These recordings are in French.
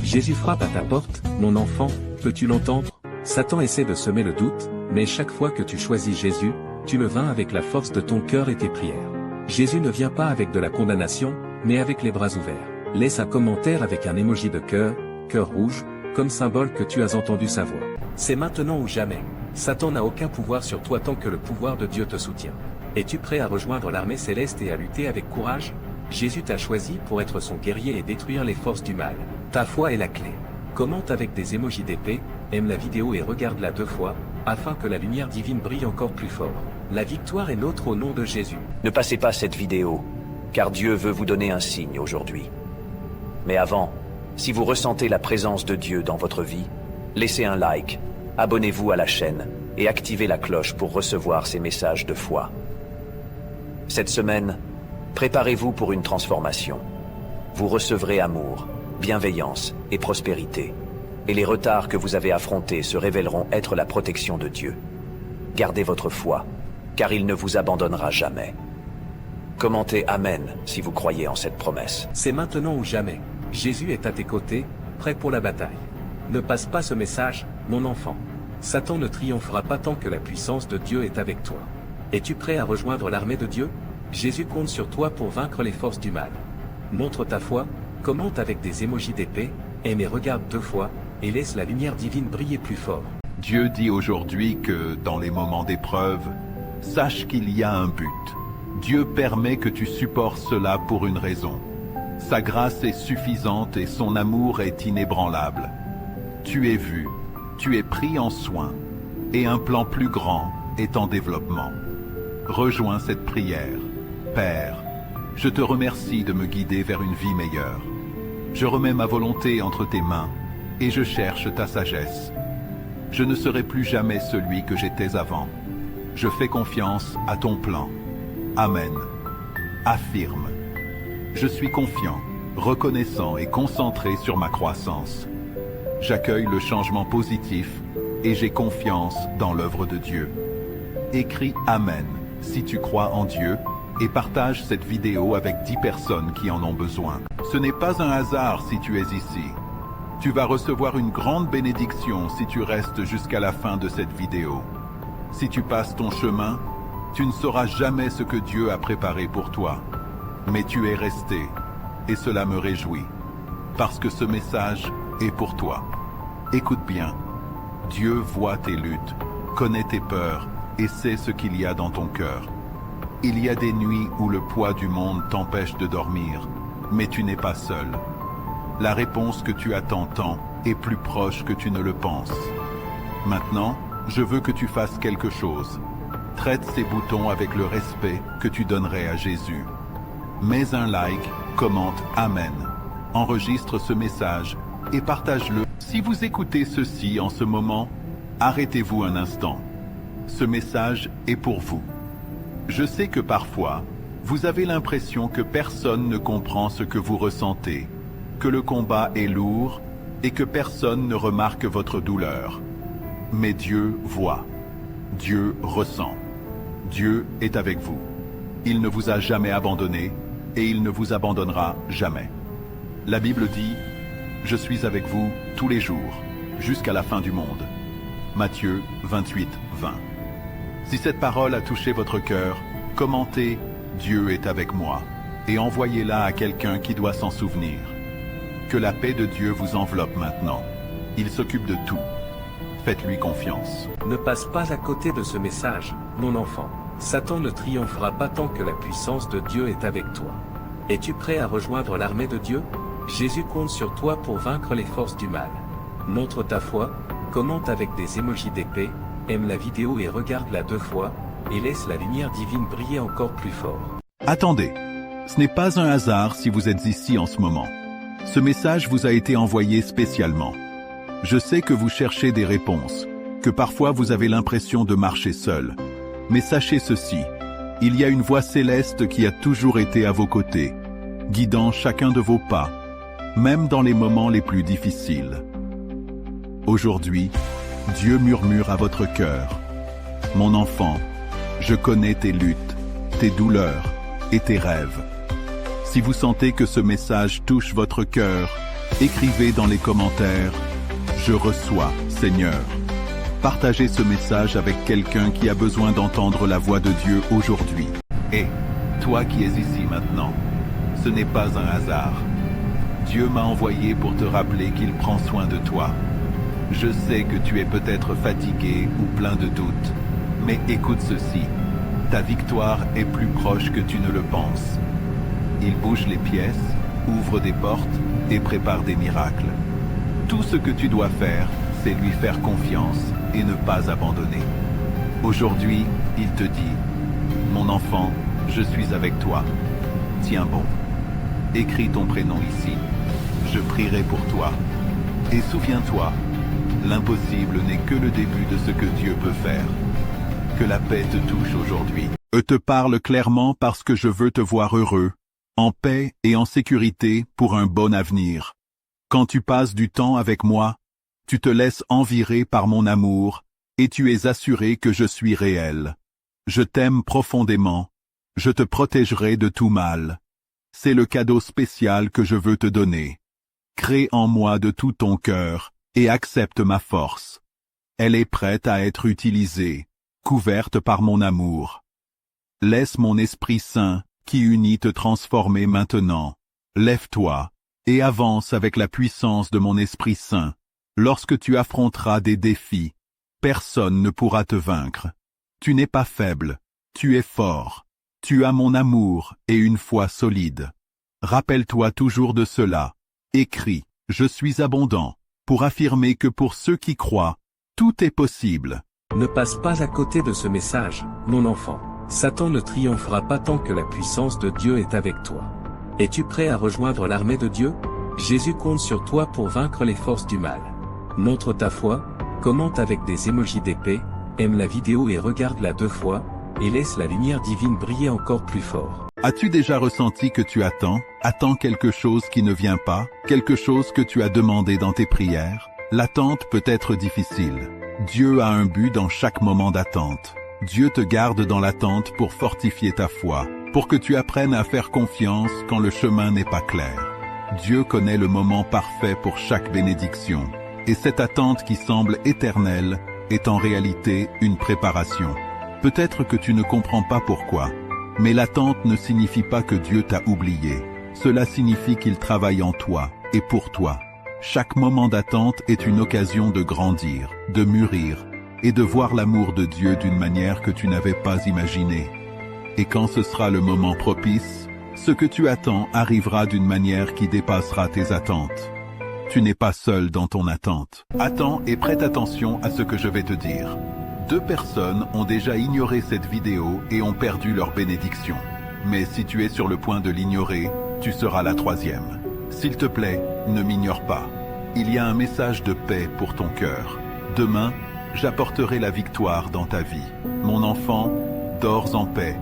Jésus frappe à ta porte, mon enfant, peux-tu l'entendre? Satan essaie de semer le doute, mais chaque fois que tu choisis Jésus, tu le vaincs avec la force de ton cœur et tes prières. Jésus ne vient pas avec de la condamnation, mais avec les bras ouverts. Laisse un commentaire avec un emoji de cœur rouge, comme symbole que tu as entendu sa voix. C'est maintenant ou jamais. Satan n'a aucun pouvoir sur toi tant que le pouvoir de Dieu te soutient. Es-tu prêt à rejoindre l'armée céleste et à lutter avec courage? Jésus t'a choisi pour être son guerrier et détruire les forces du mal. Ta foi est la clé. Commente avec des emojis d'épée, aime la vidéo et regarde-la 2 fois, afin que la lumière divine brille encore plus fort. La victoire est nôtre au nom de Jésus. Ne passez pas cette vidéo, car Dieu veut vous donner un signe aujourd'hui. Mais avant, si vous ressentez la présence de Dieu dans votre vie, laissez un like, abonnez-vous à la chaîne et activez la cloche pour recevoir ces messages de foi. Cette semaine, préparez-vous pour une transformation. Vous recevrez amour, bienveillance et prospérité. Et les retards que vous avez affrontés se révéleront être la protection de Dieu. Gardez votre foi, car il ne vous abandonnera jamais. Commentez Amen si vous croyez en cette promesse. C'est maintenant ou jamais. Jésus est à tes côtés, prêt pour la bataille. Ne passe pas ce message, mon enfant. Satan ne triomphera pas tant que la puissance de Dieu est avec toi. Es-tu prêt à rejoindre l'armée de Dieu? Jésus compte sur toi pour vaincre les forces du mal. Montre ta foi, commente avec des emojis d'épée, aime et regarde 2 fois, et laisse la lumière divine briller plus fort. Dieu dit aujourd'hui que, dans les moments d'épreuve, sache qu'il y a un but. Dieu permet que tu supportes cela pour une raison. Sa grâce est suffisante et son amour est inébranlable. Tu es vu, tu es pris en soin, et un plan plus grand est en développement. Rejoins cette prière. Père, je te remercie de me guider vers une vie meilleure. Je remets ma volonté entre tes mains, et je cherche ta sagesse. Je ne serai plus jamais celui que j'étais avant. Je fais confiance à ton plan. Amen. Affirme. Je suis confiant, reconnaissant et concentré sur ma croissance. J'accueille le changement positif et j'ai confiance dans l'œuvre de Dieu. Écris Amen si tu crois en Dieu et partage cette vidéo avec 10 personnes qui en ont besoin. Ce n'est pas un hasard si tu es ici. Tu vas recevoir une grande bénédiction si tu restes jusqu'à la fin de cette vidéo. Si tu passes ton chemin, tu ne sauras jamais ce que Dieu a préparé pour toi. Mais tu es resté, et cela me réjouit, parce que ce message est pour toi. Écoute bien, Dieu voit tes luttes, connaît tes peurs, et sait ce qu'il y a dans ton cœur. Il y a des nuits où le poids du monde t'empêche de dormir, mais tu n'es pas seul. La réponse que tu attends tant est plus proche que tu ne le penses. Maintenant, je veux que tu fasses quelque chose. Traite ces boutons avec le respect que tu donnerais à Jésus. Mets un like, commente Amen. Enregistre ce message et partage-le. Si vous écoutez ceci en ce moment, arrêtez-vous un instant. Ce message est pour vous. Je sais que parfois, vous avez l'impression que personne ne comprend ce que vous ressentez, que le combat est lourd et que personne ne remarque votre douleur. Mais Dieu voit, Dieu ressent, Dieu est avec vous. Il ne vous a jamais abandonné et il ne vous abandonnera jamais. La Bible dit « Je suis avec vous tous les jours, jusqu'à la fin du monde ». Matthieu 28, 20. Si cette parole a touché votre cœur, commentez « Dieu est avec moi » et envoyez-la à quelqu'un qui doit s'en souvenir. Que la paix de Dieu vous enveloppe maintenant. Il s'occupe de tout. Faites-lui confiance. Ne passe pas à côté de ce message, mon enfant. Satan ne triomphera pas tant que la puissance de Dieu est avec toi. Es-tu prêt à rejoindre l'armée de Dieu? Jésus compte sur toi pour vaincre les forces du mal. Montre ta foi, commente avec des emojis d'épée, aime la vidéo et regarde-la 2 fois, et laisse la lumière divine briller encore plus fort. Attendez, ce n'est pas un hasard si vous êtes ici en ce moment. Ce message vous a été envoyé spécialement. Je sais que vous cherchez des réponses, que parfois vous avez l'impression de marcher seul. Mais sachez ceci, il y a une voix céleste qui a toujours été à vos côtés, guidant chacun de vos pas, même dans les moments les plus difficiles. Aujourd'hui, Dieu murmure à votre cœur. Mon enfant, je connais tes luttes, tes douleurs et tes rêves. Si vous sentez que ce message touche votre cœur, Écrivez dans les commentaires « Je reçois, Seigneur ». Partagez ce message avec quelqu'un qui a besoin d'entendre la voix de Dieu aujourd'hui. Et toi qui es ici maintenant, ce n'est pas un hasard. Dieu m'a envoyé pour te rappeler qu'il prend soin de toi. Je sais que tu es peut-être fatigué ou plein de doutes, mais écoute ceci. Ta victoire est plus proche que tu ne le penses. Il bouge les pièces, ouvre des portes et prépare des miracles. Tout ce que tu dois faire, c'est lui faire confiance et ne pas abandonner. Aujourd'hui, il te dit, « Mon enfant, je suis avec toi. Tiens bon. Écris ton prénom ici. Je prierai pour toi. Et souviens-toi, l'impossible n'est que le début de ce que Dieu peut faire. Que la paix te touche aujourd'hui. Je te parle clairement parce que je veux te voir heureux, en paix et en sécurité pour un bon avenir. Quand tu passes du temps avec moi, tu te laisses envirer par mon amour et tu es assuré que je suis réel. Je t'aime profondément. Je te protégerai de tout mal. C'est le cadeau spécial que je veux te donner. Crée en moi de tout ton cœur et accepte ma force. Elle est prête à être utilisée, couverte par mon amour. Laisse mon Esprit Saint, qui unit, te transformer maintenant. Lève-toi et avance avec la puissance de mon Esprit Saint. Lorsque tu affronteras des défis, personne ne pourra te vaincre. Tu n'es pas faible, tu es fort. Tu as mon amour et une foi solide. Rappelle-toi toujours de cela. Écris, je suis abondant, pour affirmer que pour ceux qui croient, tout est possible. Ne passe pas à côté de ce message, mon enfant. Satan ne triomphera pas tant que la puissance de Dieu est avec toi. Es-tu prêt à rejoindre l'armée de Dieu? Jésus compte sur toi pour vaincre les forces du mal. Montre ta foi, commente avec des émojis d'épée, aime la vidéo et regarde-la 2 fois, et laisse la lumière divine briller encore plus fort. As-tu déjà ressenti que tu attends quelque chose qui ne vient pas, quelque chose que tu as demandé dans tes prières? L'attente peut être difficile. Dieu a un but dans chaque moment d'attente. Dieu te garde dans l'attente pour fortifier ta foi, pour que tu apprennes à faire confiance quand le chemin n'est pas clair. Dieu connaît le moment parfait pour chaque bénédiction. Et cette attente qui semble éternelle est en réalité une préparation. Peut-être que tu ne comprends pas pourquoi, mais l'attente ne signifie pas que Dieu t'a oublié. Cela signifie qu'il travaille en toi et pour toi. Chaque moment d'attente est une occasion de grandir, de mûrir et de voir l'amour de Dieu d'une manière que tu n'avais pas imaginée. Et quand ce sera le moment propice, ce que tu attends arrivera d'une manière qui dépassera tes attentes. Tu n'es pas seul dans ton attente. Attends et prête attention à ce que je vais te dire. 2 personnes ont déjà ignoré cette vidéo et ont perdu leur bénédiction. Mais si tu es sur le point de l'ignorer, tu seras la 3e. S'il te plaît, ne m'ignore pas. Il y a un message de paix pour ton cœur. Demain, j'apporterai la victoire dans ta vie. Mon enfant, dors en paix.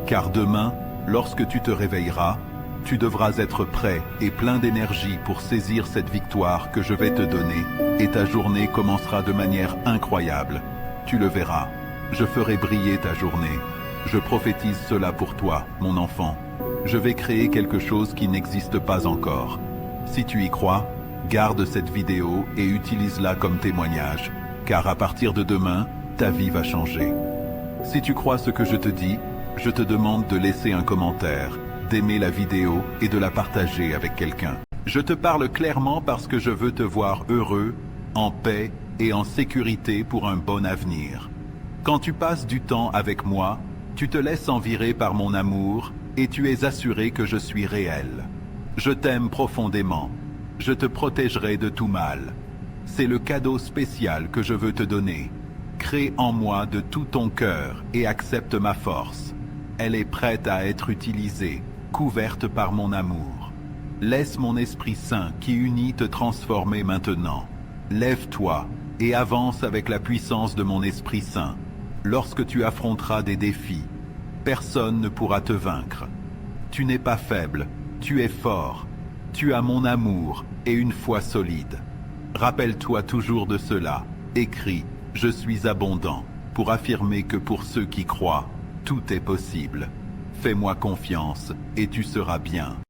Car demain, lorsque tu te réveilleras, tu devras être prêt et plein d'énergie pour saisir cette victoire que je vais te donner, et ta journée commencera de manière incroyable. Tu le verras, je ferai briller ta journée. Je prophétise cela pour toi, mon enfant. Je vais créer quelque chose qui n'existe pas encore. Si tu y crois, garde cette vidéo et utilise-la comme témoignage, car à partir de demain, ta vie va changer. Si tu crois ce que je te dis, je te demande de laisser un commentaire, d'aimer la vidéo et de la partager avec quelqu'un. Je te parle clairement parce que je veux te voir heureux, en paix et en sécurité pour un bon avenir. Quand tu passes du temps avec moi, tu te laisses envirer par mon amour et tu es assuré que je suis réel. Je t'aime profondément. Je te protégerai de tout mal. C'est le cadeau spécial que je veux te donner. Crée en moi de tout ton cœur et accepte ma force. Elle est prête à être utilisée, couverte par mon amour. Laisse mon Esprit Saint qui unit te transformer maintenant. Lève-toi et avance avec la puissance de mon Esprit Saint. Lorsque tu affronteras des défis, personne ne pourra te vaincre. Tu n'es pas faible, tu es fort. Tu as mon amour et une foi solide. Rappelle-toi toujours de cela. Écris, je suis abondant, pour affirmer que pour ceux qui croient, tout est possible. Fais-moi confiance et tu seras bien.